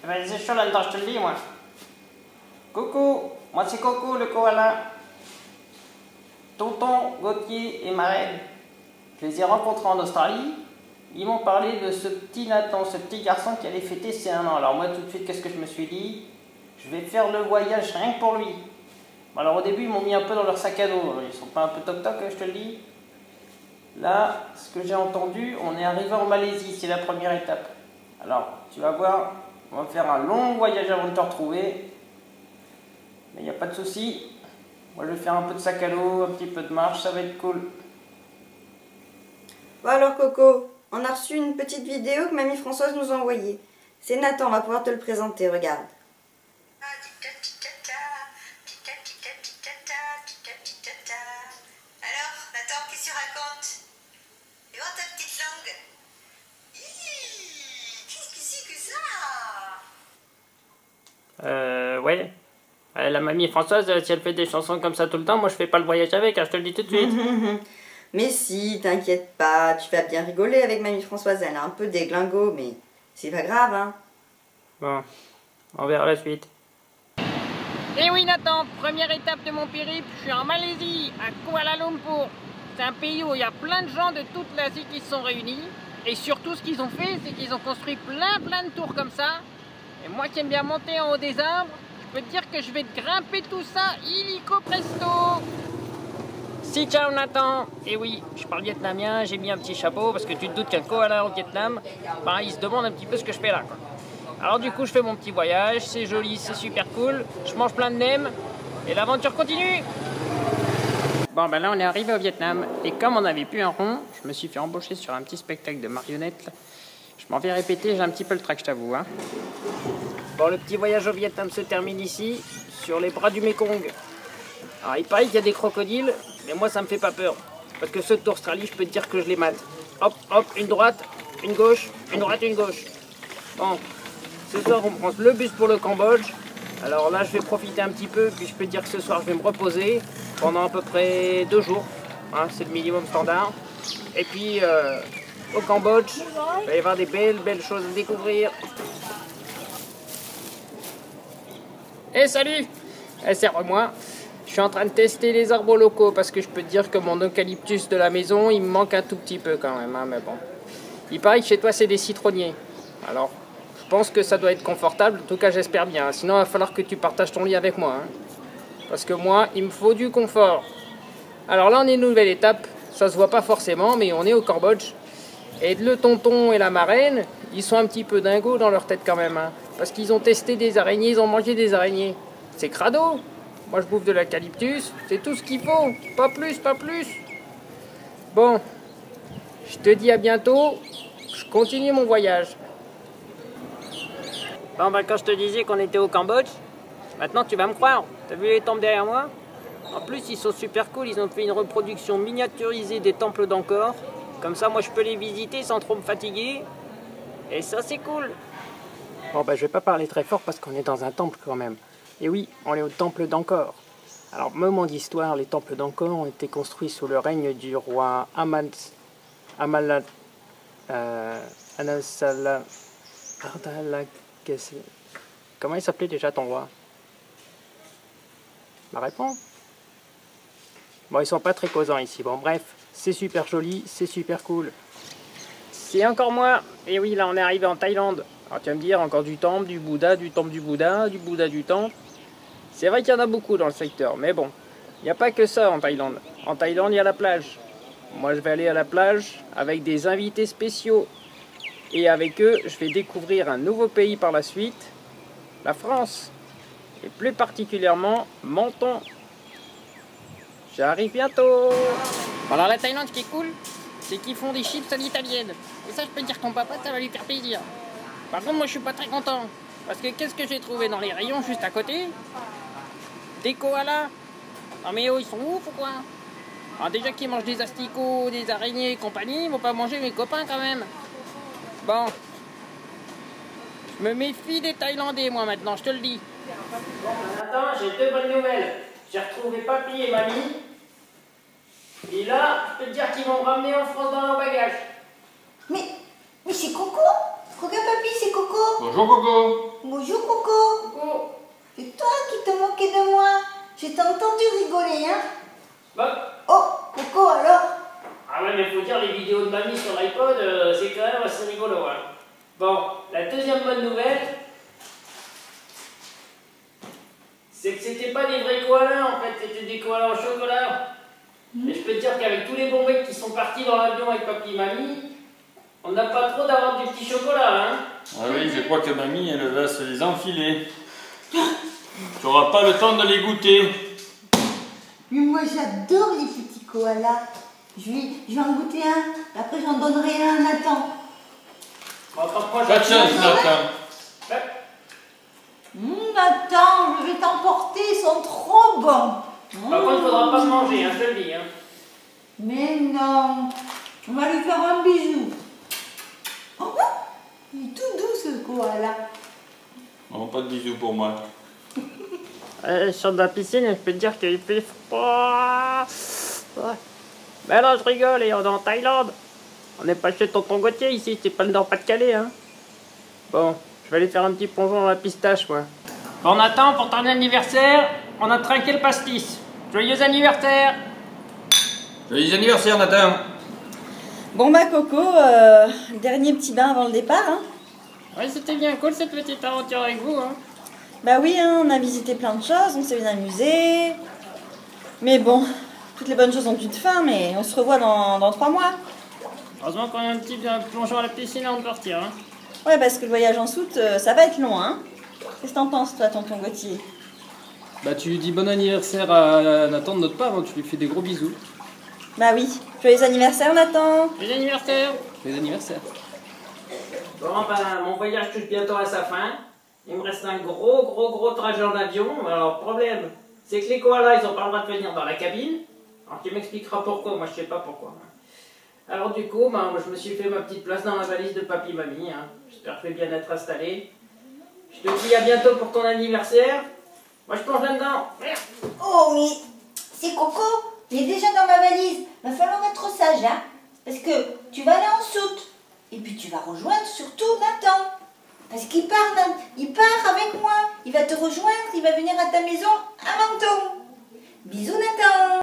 Eh ben, c'est chaud là-dedans, je te le dis, moi. Coucou, moi c'est Coco le koala. Tonton, Gauthier et Marraine, je les ai rencontrés en Australie. Ils m'ont parlé de ce petit Nathan, ce petit garçon qui allait fêter ses 1 an. Alors moi tout de suite, qu'est-ce que je me suis dit? Je vais faire le voyage rien que pour lui. Bon, alors au début, ils m'ont mis un peu dans leur sac à dos. Ils sont pas un peu toc-toc, je te le dis. Là, ce que j'ai entendu, on est arrivé en Malaisie, c'est la première étape. Alors, tu vas voir, on va faire un long voyage avant de te retrouver. Mais il n'y a pas de souci. Moi, je vais faire un peu de sac à dos, un petit peu de marche, ça va être cool. Bon alors Coco, on a reçu une petite vidéo que Mamie Françoise nous a envoyée. C'est Nathan, on va pouvoir te le présenter, regarde. Alors, Nathan, qu'est-ce que tu racontes? Et voir ta petite langue. Qu'est-ce que c'est que ça? Ouais. La mamie Françoise, si elle fait des chansons comme ça tout le temps, moi je fais pas le voyage avec, hein, je te le dis tout de suite. Mais si, t'inquiète pas, tu vas bien rigoler avec Mamie Françoise, elle a un peu des glingos, mais c'est pas grave, hein. Bon, on verra la suite. Et oui Nathan, première étape de mon périple, je suis en Malaisie, à Kuala Lumpur. C'est un pays où il y a plein de gens de toute l'Asie qui se sont réunis. Et surtout ce qu'ils ont fait, c'est qu'ils ont construit plein de tours comme ça. Et moi qui aime bien monter en haut des arbres, je peux te dire que je vais te grimper tout ça illico presto. Si, ciao Nathan. Et oui, je parle vietnamien, j'ai mis un petit chapeau parce que tu te doutes qu'un koala au Vietnam, bah, il se demande un petit peu ce que je fais là, quoi. Alors du coup, je fais mon petit voyage, c'est joli, c'est super cool, je mange plein de nems et l'aventure continue. Bon, ben là, on est arrivé au Vietnam et comme on n'avait plus un rond, je me suis fait embaucher sur un petit spectacle de marionnettes. Je m'en vais répéter, j'ai un petit peu le trac, je t'avoue, hein. Bon, le petit voyage au Vietnam se termine ici, sur les bras du Mekong. Alors, il paraît qu'il y a des crocodiles, mais moi, ça me fait pas peur. Parce que ceux d'Australie, je peux te dire que je les mate. Hop, hop, une droite, une gauche, une droite, une gauche. Bon, ce soir, on prend le bus pour le Cambodge. Alors là, je vais profiter un petit peu, puis je peux te dire que ce soir, je vais me reposer pendant à peu près 2 jours. Hein, c'est le minimum standard. Et puis, au Cambodge, il va y avoir des belles choses à découvrir. Eh salut! Eh serre-moi! Je suis en train de tester les arbres locaux parce que je peux te dire que mon eucalyptus de la maison, il me manque un tout petit peu quand même, hein, mais bon. Il paraît que chez toi c'est des citronniers. Alors, je pense que ça doit être confortable, en tout cas j'espère bien. Sinon il va falloir que tu partages ton lit avec moi, hein. Parce que moi, il me faut du confort. Alors là on est une nouvelle étape, ça se voit pas forcément, mais on est au Cambodge. Et le tonton et la marraine, ils sont un petit peu dingos dans leur tête quand même, hein. Parce qu'ils ont testé des araignées, ils ont mangé des araignées. C'est crado. Moi je bouffe de l'eucalyptus, c'est tout ce qu'il faut. Pas plus, pas plus. Bon, je te dis à bientôt. Je continue mon voyage. Bon ben quand je te disais qu'on était au Cambodge, maintenant tu vas me croire. T'as vu les temples derrière moi? En plus ils sont super cool, ils ont fait une reproduction miniaturisée des temples d'Angkor. Comme ça moi je peux les visiter sans trop me fatiguer. Et ça c'est cool. Bon ben je vais pas parler très fort parce qu'on est dans un temple quand même. Et oui, on est au temple d'Angkor. Alors, moment d'histoire, les temples d'Angkor ont été construits sous le règne du roi Anasala. Comment il s'appelait déjà ton roi? Ma réponse? Bon, ils sont pas très causants ici. Bon, bref, c'est super joli, c'est super cool. C'est encore moi. Et oui, là, on est arrivé en Thaïlande. Alors, tu vas me dire, encore du temple, du Bouddha, du temple du Bouddha, du Bouddha du temple. C'est vrai qu'il y en a beaucoup dans le secteur, mais bon, il n'y a pas que ça en Thaïlande. En Thaïlande, il y a la plage. Moi, je vais aller à la plage avec des invités spéciaux. Et avec eux, je vais découvrir un nouveau pays par la suite, la France. Et plus particulièrement, Menton. J'arrive bientôt. Alors la Thaïlande, ce qui est cool, c'est qu'ils font des chips à l'italienne. Et ça, je peux dire que ton papa, ça va lui faire plaisir. Par contre, moi, je suis pas très content. Parce que qu'est-ce que j'ai trouvé dans les rayons juste à côté? Des koalas. Non mais oh, ils sont ouf ou quoi? Alors déjà qu'ils mangent des asticots, des araignées et compagnie, ils vont pas manger mes copains quand même. Bon. Je me méfie des Thaïlandais moi maintenant, je te le dis. Bon, attends, j'ai 2 bonnes nouvelles. J'ai retrouvé papy et mamie. Et là, je peux te dire qu'ils vont me ramener en France dans leur bagage. Mais c'est Coco? Regarde papy, c'est Coco. Bonjour Coco. Bonjour Coco. C'est toi qui te moquais de moi. Je t'ai entendu rigoler, hein. Bah. Oh, Coco alors. Ah ouais, mais faut dire, les vidéos de mamie sur l'iPod, c'est quand même assez rigolo. Hein. Bon, la deuxième bonne nouvelle, c'est que c'était pas des vrais koalas en fait, c'était des koalas en chocolat. Et je peux te dire qu'avec tous les bons mecs qui sont partis dans l'avion avec papy et mamie, on n'a pas trop d'avoir du petit chocolat, hein. Ah oui, je crois que mamie, elle va se les enfiler. Tu n'auras pas le temps de les goûter. Mais moi j'adore les petits koalas. Je vais en goûter un. Après j'en donnerai un à Nathan. Bon, moi, Pas de chance, Nathan. Ouais. Nathan, je vais t'emporter, ils sont trop bons. Par contre, il faudra pas manger, hein, je te le dis. Hein. Mais non, on va lui faire un bisou. Oh, il est tout doux ce koala. Non, pas de bisous pour moi. Sur de la piscine, je peux te dire qu'il fait froid. Ouais. Mais là, je rigole, et on est en Thaïlande. On n'est pas chez tonton Gauthier ici, c'est pas le Nord-Pas-de-Calais, hein. Bon, je vais aller faire un petit plongeon dans la pistache, moi. Bon, Nathan, pour ton anniversaire, on a trinqué le pastis. Joyeux anniversaire! Joyeux anniversaire, Nathan. Bon bah Coco, dernier petit bain avant le départ. Hein. Ouais, c'était bien cool cette petite aventure avec vous, hein. Bah oui, hein, on a visité plein de choses, on s'est bien amusé. Mais bon, toutes les bonnes choses ont une fin, mais on se revoit dans 3 mois. Heureusement qu'on a un petit plongeon à la piscine avant de partir, hein. Ouais, parce que le voyage en soute, ça va être long, hein. Qu'est-ce que t'en penses, toi, tonton Gauthier? Bah tu lui dis bon anniversaire à Nathan de notre part, hein, tu lui fais des gros bisous. Bah oui, joyeux anniversaire, Nathan. Joyeux anniversaire! Joyeux anniversaire. Bon, ben, mon voyage touche bientôt à sa fin. Il me reste un gros trajet en avion. Alors, problème, c'est que les koalas, ils ont pas le droit de venir dans la cabine. Alors, tu m'expliqueras pourquoi, moi je sais pas pourquoi. Alors, du coup, ben, je me suis fait ma petite place dans la valise de papy-mamie. Hein. J'espère que je vais bien être installé. Je te dis à bientôt pour ton anniversaire. Moi, je plonge là-dedans. Oh, mais c'est Coco, il est déjà dans ma valise. Va falloir être sage, hein. Parce que tu vas aller en soute. Et puis tu vas rejoindre surtout Nathan. Parce qu'il part avec moi. Il va te rejoindre, il va venir à ta maison à Menton. Bisous Nathan.